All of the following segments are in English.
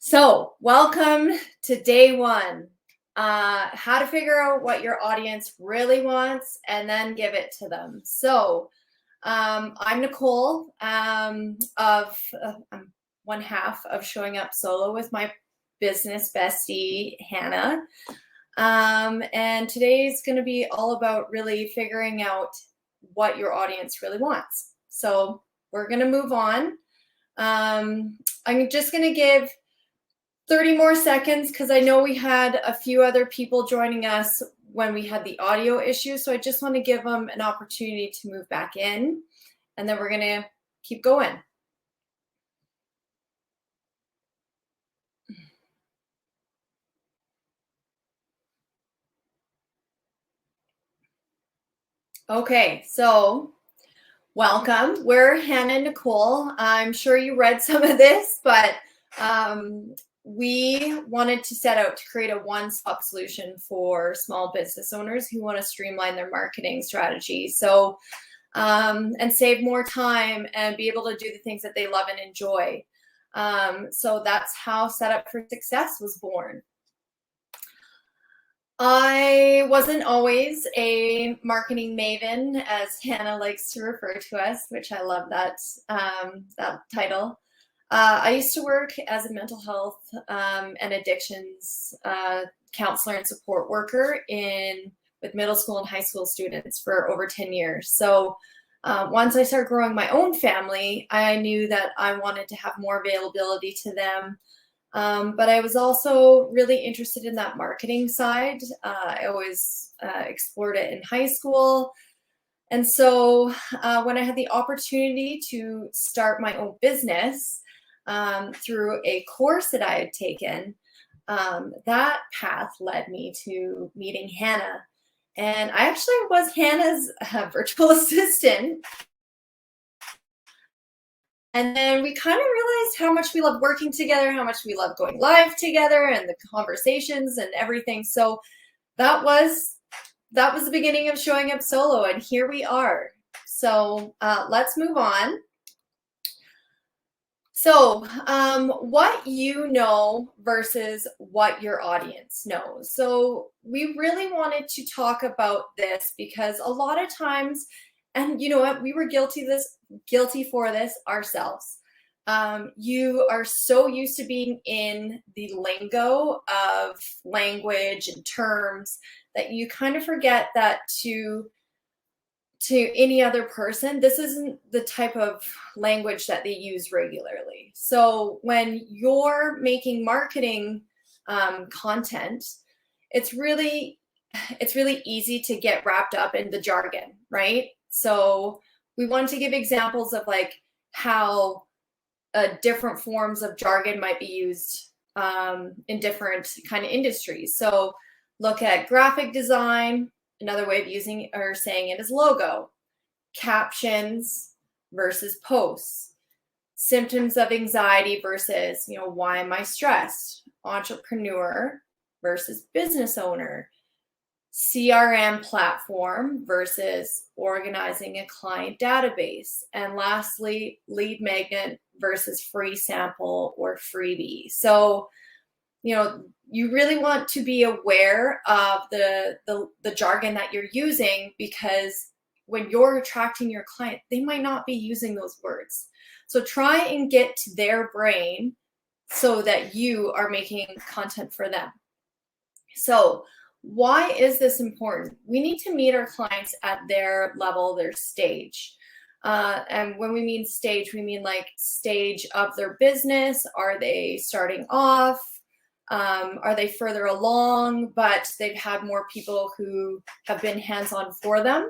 So, welcome to day one. How to figure out what your audience really wants and then give it to them. I'm Nicole. I'm one half of Showing Up Solo with my business bestie, Hannah. And today's going to be all about really figuring out what your audience really wants. So, we're going to move on. I'm just going to give 30 more seconds because I know we had a few other people joining us when we had the audio issue. So I just want to give them an opportunity to move back in, and then we're going to keep going. Okay, so welcome. We're Hannah and Nicole. I'm sure you read some of this, but we wanted to set out to create a one-stop solution for small business owners who want to streamline their marketing strategy. So, and save more time and be able to do the things that they love and enjoy. So that's how Set Up for Success was born. I wasn't always a marketing maven, as Hannah likes to refer to us, which I love that title. I used to work as a mental health and addictions counselor and support worker with middle school and high school students for over 10 years. So once I started growing my own family, I knew that I wanted to have more availability to them. But I was also really interested in that marketing side. I always explored it in high school. And so when I had the opportunity to start my own business through a course that I had taken, that path led me to meeting Hannah. And I actually was Hannah's virtual assistant. And then we kind of realized how much we love working together, how much we love going live together and the conversations and everything. So that was the beginning of Showing Up Solo, and here we are. So let's move on. So what you know versus what your audience knows. So we really wanted to talk about this because a lot of times, and you know what, we were guilty for this ourselves. You are so used to being in the lingo of language and terms that you kind of forget that to any other person, this isn't the type of language that they use regularly. So when you're making marketing content, it's really easy to get wrapped up in the jargon, right? So we wanted to give examples of like how different forms of jargon might be used in different kind of industries. So look at graphic design. Another way of using or saying it is logo. Captions versus posts. Symptoms of anxiety versus, why am I stressed? Entrepreneur versus business owner. CRM platform versus organizing a client database. And lastly, lead magnet versus free sample or freebie. So, you really want to be aware of the jargon that you're using, because when you're attracting your client, they might not be using those words. So try and get to their brain so that you are making content for them. So why is this important? We need to meet our clients at their level, their stage. And when we mean stage, we mean like stage of their business. Are they starting off? Are they further along, but they've had more people who have been hands-on for them?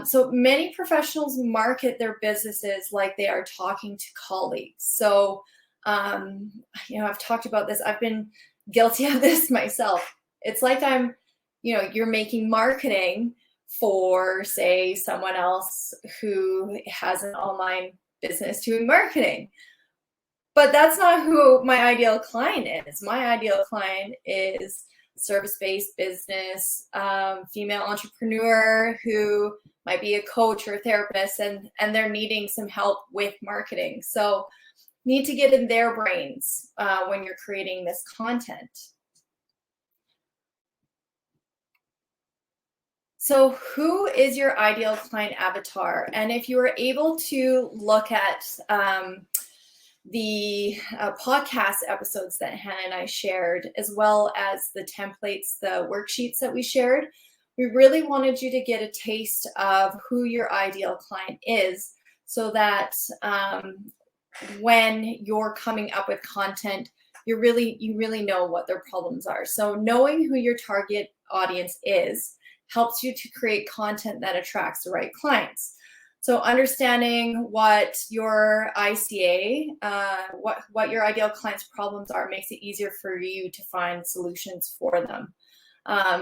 So many professionals market their businesses like they are talking to colleagues. So, I've talked about this. I've been guilty of this myself. It's like you're making marketing for, say, someone else who has an online business doing marketing. But that's not who my ideal client is. My ideal client is service-based business, female entrepreneur who might be a coach or a therapist, and they're needing some help with marketing. So need to get in their brains when you're creating this content. So who is your ideal client avatar? And if you were able to look at the podcast episodes that Hannah and I shared, as well as the templates, the worksheets that we shared, we really wanted you to get a taste of who your ideal client is, so that when you're coming up with content, you really know what their problems are. So knowing who your target audience is helps you to create content that attracts the right clients. So understanding what your ICA, what your ideal client's problems are, makes it easier for you to find solutions for them.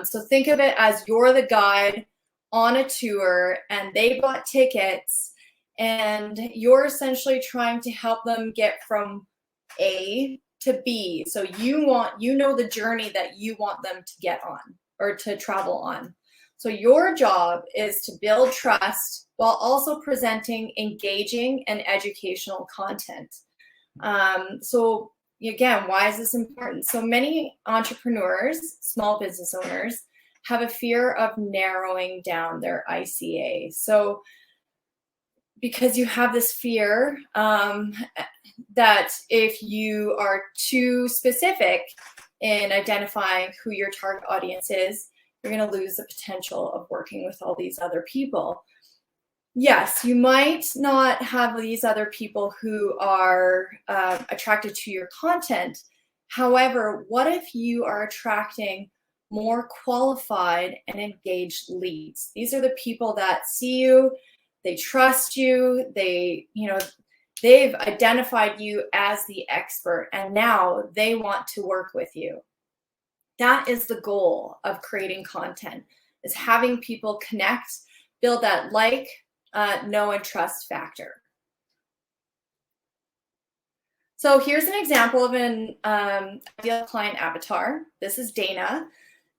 So think of it as you're the guide on a tour and they bought tickets and you're essentially trying to help them get from A to B. So you know the journey that you want them to get on or to travel on. So your job is to build trust while also presenting engaging and educational content. So again, why is this important? So many entrepreneurs, small business owners, have a fear of narrowing down their ICA. So because you have this fear that if you are too specific in identifying who your target audience is, you're going to lose the potential of working with all these other people. Yes, you might not have these other people who are attracted to your content. However, what if you are attracting more qualified and engaged leads? These are the people that see you, they trust you, they've identified you as the expert, and now they want to work with you. That is the goal of creating content, is having people connect, build that know and trust factor. So here's an example of an ideal client avatar. This is Dana.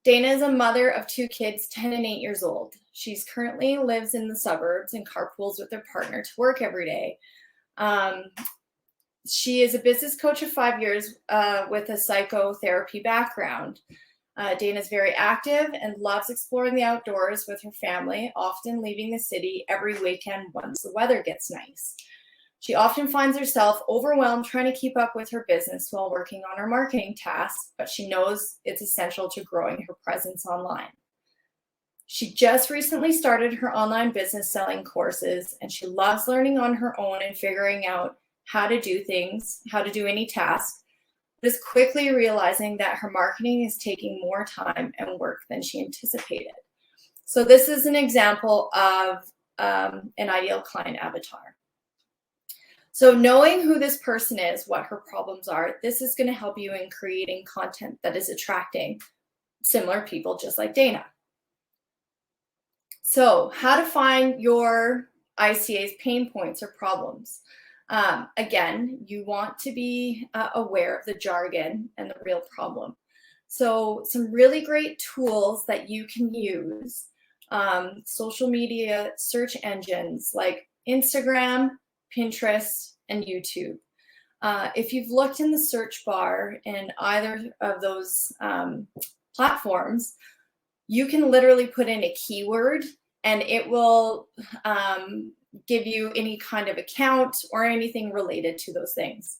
Dana is a mother of 2 kids, 10 and 8 years old. She's currently lives in the suburbs and carpools with her partner to work every day. She is a business coach of 5 years with a psychotherapy background. Dana is very active and loves exploring the outdoors with her family, often leaving the city every weekend once the weather gets nice. She often finds herself overwhelmed trying to keep up with her business while working on her marketing tasks, but she knows it's essential to growing her presence online. She just recently started her online business selling courses, and she loves learning on her own and figuring out how to do things, how to do any task, but is quickly realizing that her marketing is taking more time and work than she anticipated. So this is an example of an ideal client avatar. So knowing who this person is, what her problems are, this is going to help you in creating content that is attracting similar people just like Dana. So how to find your ICA's pain points or problems. Again, you want to be aware of the jargon and the real problem. So some really great tools that you can use, social media search engines like Instagram, Pinterest, and YouTube. If you've looked in the search bar in either of those platforms, you can literally put in a keyword and it will give you any kind of account or anything related to those things.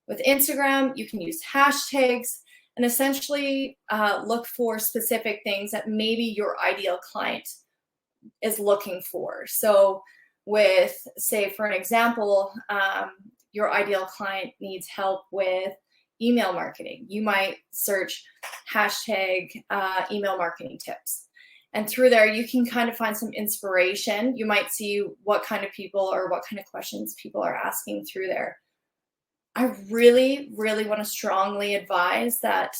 With Instagram, you can use hashtags and essentially look for specific things that maybe your ideal client is looking for. So with, say, for an example, your ideal client needs help with email marketing. You might search hashtag email marketing tips. And through there, you can kind of find some inspiration. You might see what kind of people or what kind of questions people are asking through there. I really, really want to strongly advise that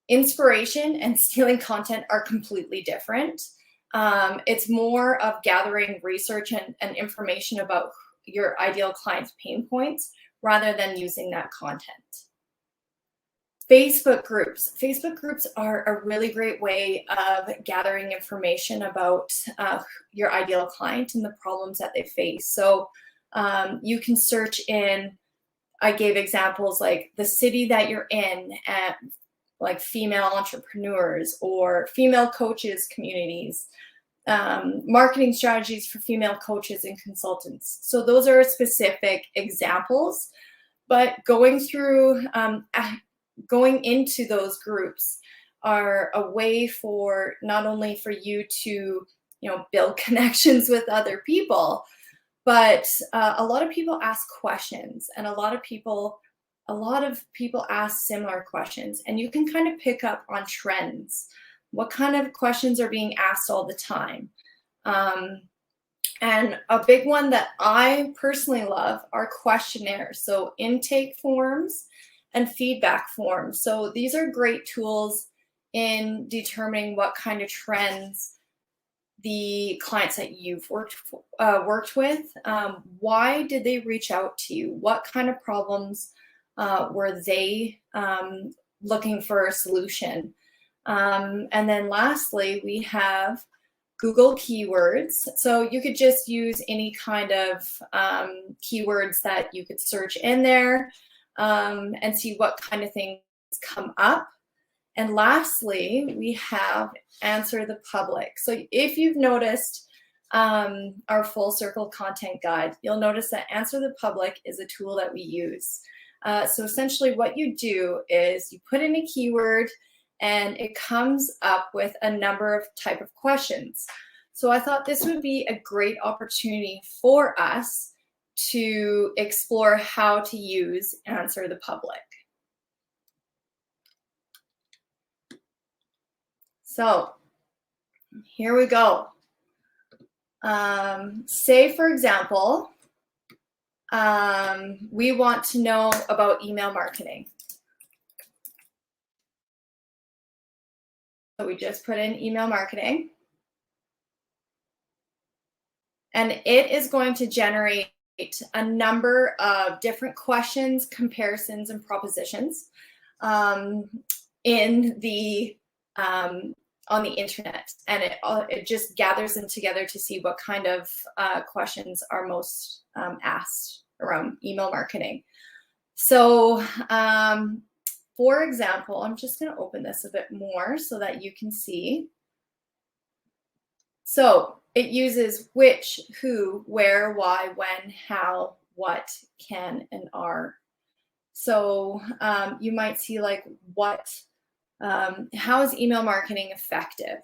inspiration and stealing content are completely different. It's more of gathering research and information about your ideal client's pain points rather than using that content. Facebook groups. Facebook groups are a really great way of gathering information about your ideal client and the problems that they face. So you can search in I gave examples like the city that you're in, and like female entrepreneurs or female coaches communities, marketing strategies for female coaches and consultants. So those are specific examples, but going into those groups are a way for not only for you to, build connections with other people, but a lot of people ask questions, and a lot of people ask similar questions, and you can kind of pick up on trends. What kind of questions are being asked all the time? And a big one that I personally love are questionnaires. So intake forms and feedback forms. So these are great tools in determining what kind of trends the clients that you've worked with, why did they reach out to you? What kind of problems were they looking for a solution? And then lastly, we have Google keywords. So you could just use any kind of keywords that you could search in there and see what kind of things come up. And lastly, we have Answer the Public. So if you've noticed our full circle content guide, you'll notice that Answer the Public is a tool that we use. So essentially what you do is you put in a keyword and it comes up with a number of type of questions. So I thought this would be a great opportunity for us to explore how to use Answer the Public. So here we go. Say, for example, we want to know about email marketing. So we just put in email marketing. And it is going to generate a number of different questions, comparisons, and propositions in the on the internet, and it just gathers them together to see what kind of questions are most asked around email marketing. So for example, I'm just going to open this a bit more so that you can see. So it uses which, who, where, why, when, how, what, can, and are. So you might see like what, how is email marketing effective?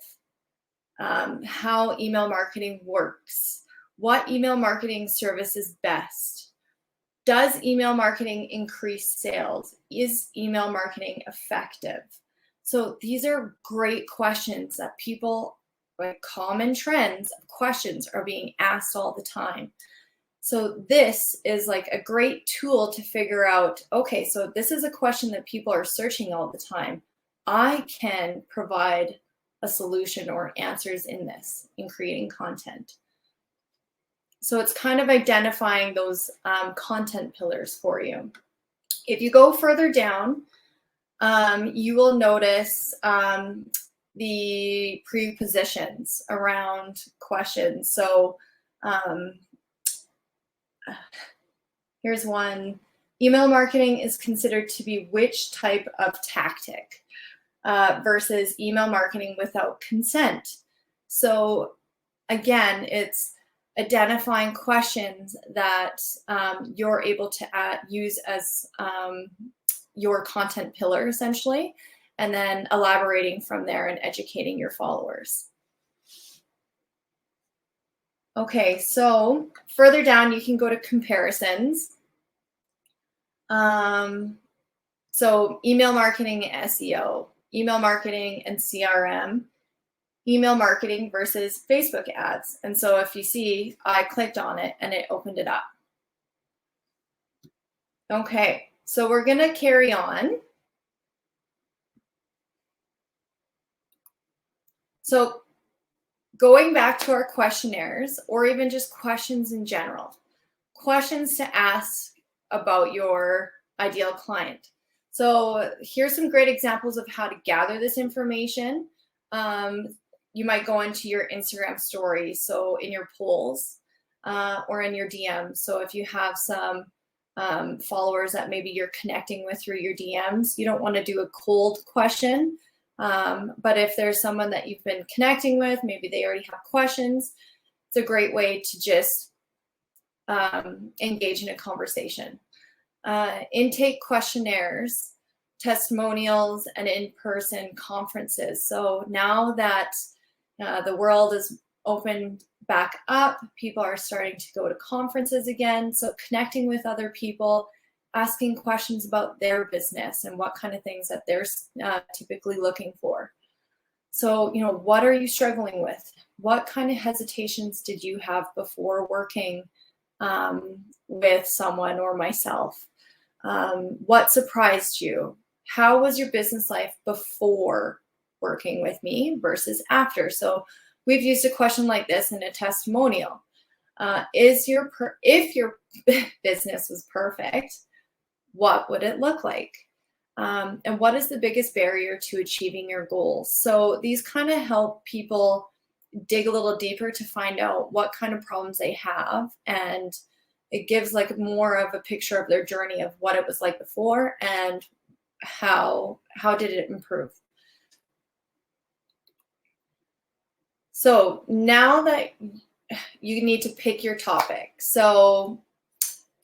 How email marketing works? What email marketing service is best? Does email marketing increase sales? Is email marketing effective? So these are great questions that people, like common trends of questions, are being asked all the time. So this is like a great tool to figure out, okay, so this is a question that people are searching all the time. I can provide a solution or answers in this, in creating content. So it's kind of identifying those content pillars for you. If you go further down, you will notice the prepositions around questions. So here's one. Email marketing is considered to be which type of tactic versus email marketing without consent. So again, it's identifying questions that you're able to use as your content pillar, essentially, and then elaborating from there and educating your followers. Okay, so further down, you can go to comparisons. So email marketing and SEO, email marketing and CRM, email marketing versus Facebook ads. And so if you see, I clicked on it and it opened it up. Okay, so we're gonna carry on. So going back to our questionnaires, or even just questions in general, questions to ask about your ideal client. So here's some great examples of how to gather this information. You might go into your Instagram stories, so in your polls or in your DMs. So if you have some followers that maybe you're connecting with through your DMs. You don't want to do a cold question. But if there's someone that you've been connecting with, maybe they already have questions, it's a great way to just engage in a conversation. Intake questionnaires, testimonials, and in-person conferences. So now that the world is opened back up, people are starting to go to conferences again. So connecting with other people, asking questions about their business and what kind of things that they're typically looking for. So, what are you struggling with? What kind of hesitations did you have before working with someone or myself? What surprised you? How was your business life before working with me versus after? So we've used a question like this in a testimonial. If your business was perfect, what would it look like? And what is the biggest barrier to achieving your goals? So these kind of help people dig a little deeper to find out what kind of problems they have, and it gives like more of a picture of their journey of what it was like before and how did it improve. So now that you need to pick your topic. So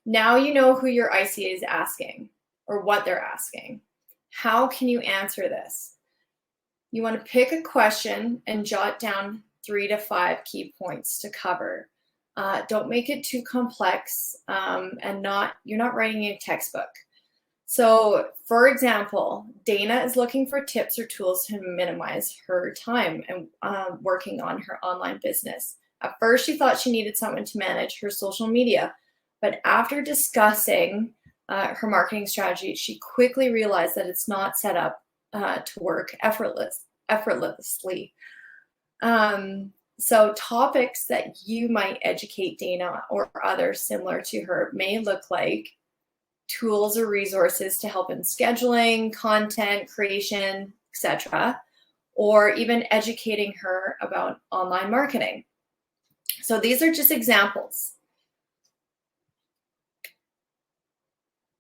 now you know who your ICA is asking or what they're asking. How can you answer this? You want to pick a question and jot down 3 to 5 key points to cover. Don't make it too complex, and you're not writing a textbook. So, for example, Dana is looking for tips or tools to minimize her time and working on her online business. At first, she thought she needed someone to manage her social media, but after discussing her marketing strategy, she quickly realized that it's not set up to work effortlessly. So topics that you might educate Dana or others similar to her may look like tools or resources to help in scheduling, content creation, etc., or even educating her about online marketing. So these are just examples.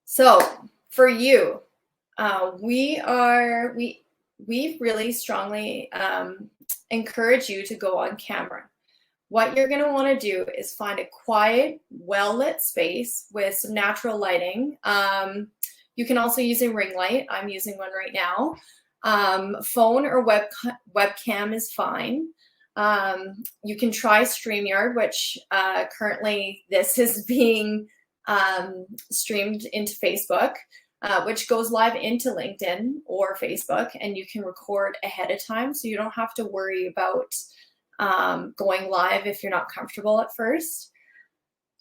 So for you, we really strongly encourage you to go on camera. What you're going to want to do is find a quiet, well-lit space with some natural lighting. You can also use a ring light. I'm using one right now. Phone or webcam is fine. You can try StreamYard, which currently this is being streamed into Facebook, which goes live into LinkedIn or Facebook, and you can record ahead of time, so you don't have to worry about going live if you're not comfortable at first.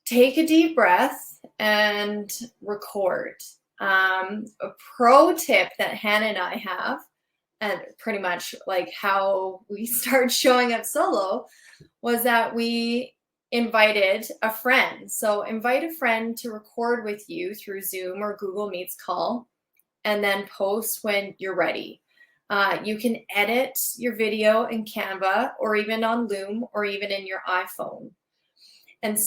Take a deep breath and record. A pro tip that Hannah and I have, and pretty much like how we started showing up solo, was that we invited a friend. So invite a friend to record with you through Zoom or Google Meets call, and then post when you're ready. You can edit your video in Canva or even on Loom or even in your iPhone.